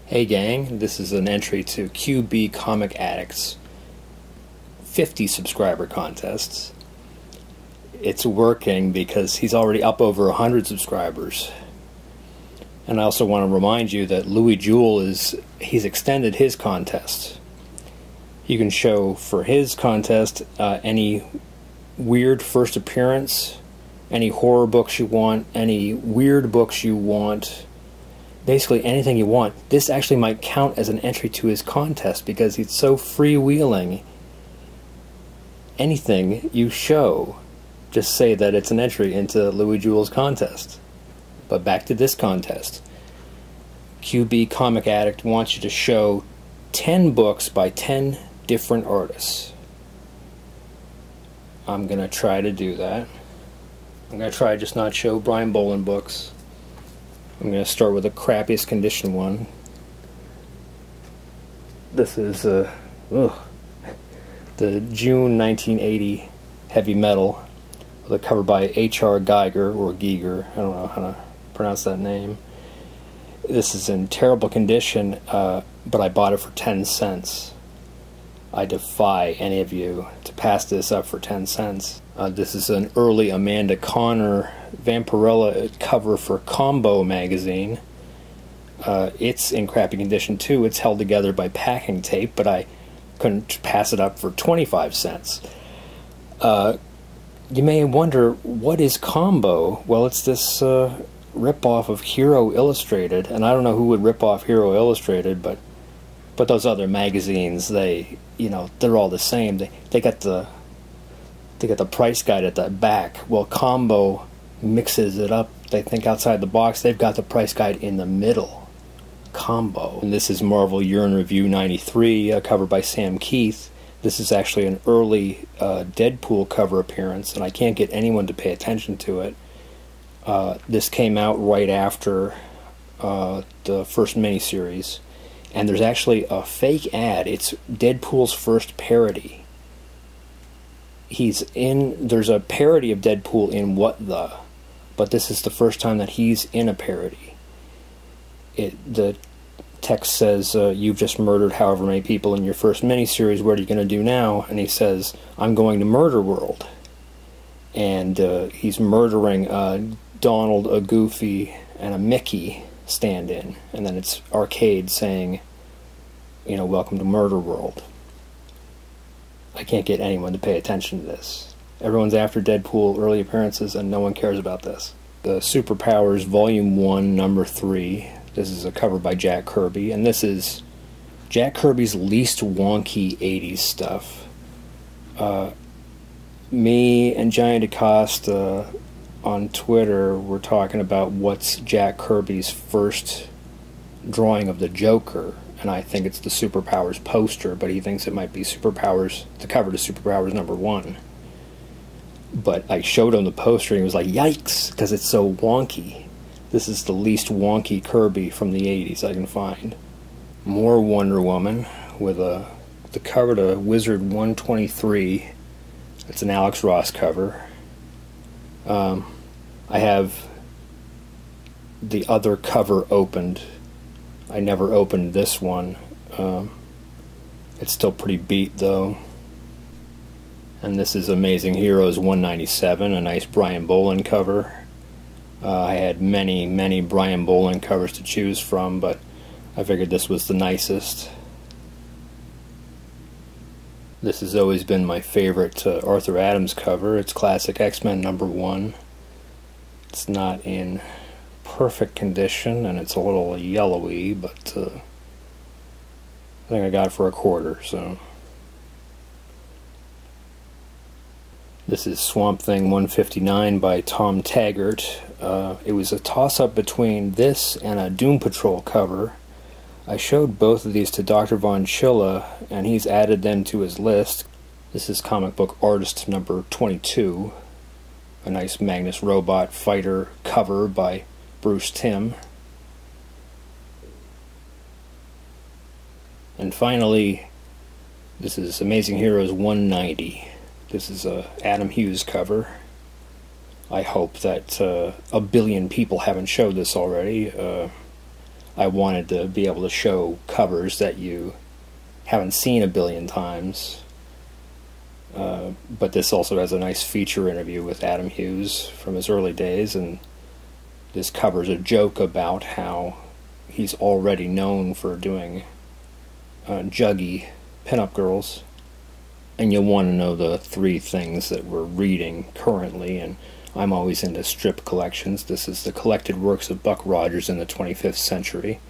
Hey gang, this is an entry to QB Comic Addict's 50 subscriber contests. It's working because he's already up over 100 subscribers. And I also want to remind you that Louis Jewell he's extended his contest. You can show for his contest any weird first appearance, any horror books you want, any weird books you want, basically anything you want. This actually might count as an entry to his contest because he's so freewheeling. Anything you show, just say that it's an entry into Louis Jewell's contest. But back to this contest. QB Comic Addict wants you to show 10 books by 10 different artists. I'm going to try to do that. I'm going to try just not show Brian Boland books. I'm going to start with the crappiest condition one. This is the June 1980 Heavy Metal, with a cover by H.R. Geiger, or Giger, I don't know how to pronounce that name. This is in terrible condition, but I bought it for 10 cents. I defy any of you to pass this up for 10 cents. This is an early Amanda Conner Vampirella cover for Combo magazine. It's in crappy condition too. It's held together by packing tape, but I couldn't pass it up for 25 cents. You may wonder, what is Combo? Well, it's this rip-off of Hero Illustrated, and I don't know who would rip off Hero Illustrated, but those other magazines, they're all the same. They got the price guide at the back. Well, Combo mixes it up. They think outside the box. They've got the price guide in the middle. Combo. And this is Marvel Year in Review 93, cover by Sam Keith. This is actually an early Deadpool cover appearance, and I can't get anyone to pay attention to it. This came out right after the first miniseries, and there's actually a fake ad. It's Deadpool's first parody. There's a parody of Deadpool in What The, but this is the first time that he's in a parody. The text says, you've just murdered however many people in your first miniseries, what are you going to do now? And he says, I'm going to Murder World. And he's murdering Donald, a Goofy, and a Mickey stand-in. And then it's Arcade saying, welcome to Murder World. I can't get anyone to pay attention to this. Everyone's after Deadpool early appearances, and no one cares about this. The Superpowers Volume 1, Number 3. This is a cover by Jack Kirby, and this is Jack Kirby's least wonky 80s stuff. Me and Giant Acosta on Twitter were talking about what's Jack Kirby's first drawing of the Joker, and I think it's the Superpowers poster, but he thinks it might be Superpowers, the cover to Superpowers number 1. But I showed him the poster and he was like, yikes, because it's so wonky. This is the least wonky Kirby from the 80s I can find. More Wonder Woman with the cover to Wizard 123. It's an Alex Ross cover. I have the other cover opened. I never opened this one. It's still pretty beat though. And this is Amazing Heroes 197, a nice Brian Boland cover. I had many Brian Boland covers to choose from, but I figured this was the nicest. This has always been my favorite Arthur Adams cover. It's Classic X-Men number 1. It's not in perfect condition, and it's a little yellowy, but I think I got it for a quarter, so. This is Swamp Thing 159 by Tom Taggart. It was a toss-up between this and a Doom Patrol cover. I showed both of these to Dr. Von Chilla, and he's added them to his list. This is Comic Book Artist number 22. A nice Magnus Robot Fighter cover by Bruce Timm. And finally, this is Amazing Heroes 190. This is a Adam Hughes cover. I hope that a billion people haven't showed this already. I wanted to be able to show covers that you haven't seen a billion times. But this also has a nice feature interview with Adam Hughes from his early days, and this covers a joke about how he's already known for doing juggy pinup girls. And you'll want to know the 3 things that we're reading currently, and I'm always into strip collections. This is the collected works of Buck Rogers in the 25th century.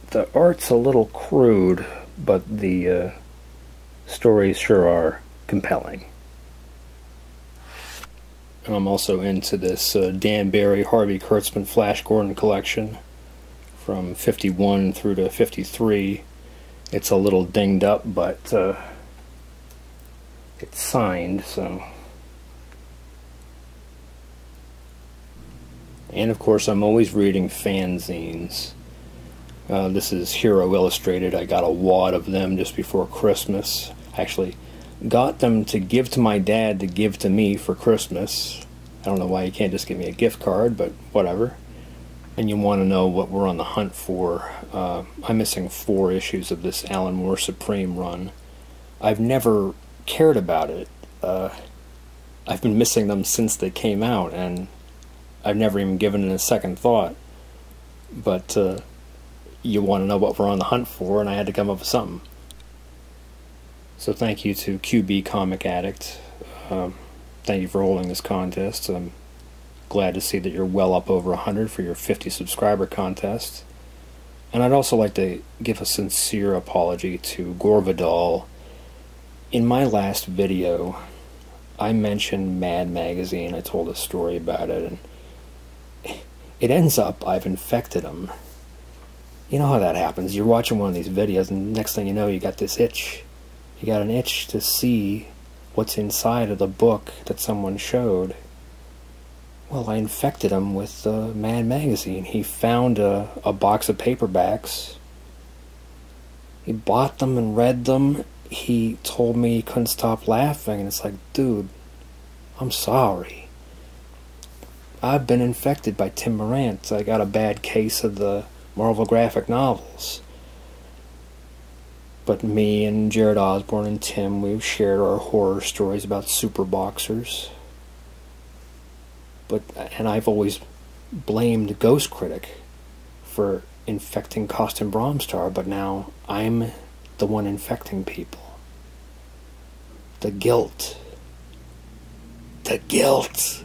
The art's a little crude, but the stories sure are compelling. And I'm also into this Dan Barry, Harvey Kurtzman, Flash Gordon collection from 51 through to 53. It's a little dinged up, but it's signed, so. And of course, I'm always reading fanzines. This is Hero Illustrated. I got a wad of them just before Christmas. Actually, got them to give to my dad to give to me for Christmas. I don't know why you can't just give me a gift card, but whatever. And you want to know what we're on the hunt for. I'm missing 4 issues of this Alan Moore Supreme run. I've never cared about it. I've been missing them since they came out, and I've never even given it a second thought. But you want to know what we're on the hunt for, and I had to come up with something. So thank you to QB Comic Addict. Thank you for holding this contest. I'm glad to see that you're well up over 100 for your 50 subscriber contest. And I'd also like to give a sincere apology to Gore Vidal. In my last video, I mentioned Mad Magazine. I told a story about it, and it ends up I've infected him. You know how that happens. You're watching one of these videos, and next thing you know, you got this itch. You got an itch to see what's inside of the book that someone showed. Well, I infected him with Mad Magazine. He found a box of paperbacks. He bought them and read them. He told me he couldn't stop laughing, and it's like, dude, I'm sorry. I've been infected by Tim Morant. I got a bad case of the Marvel graphic novels. But me and Jared Osborne and Tim, we've shared our horror stories about super boxers. And I've always blamed Ghost Critic for infecting Costin Bromstar, but now I'm the one infecting people. The guilt. The guilt.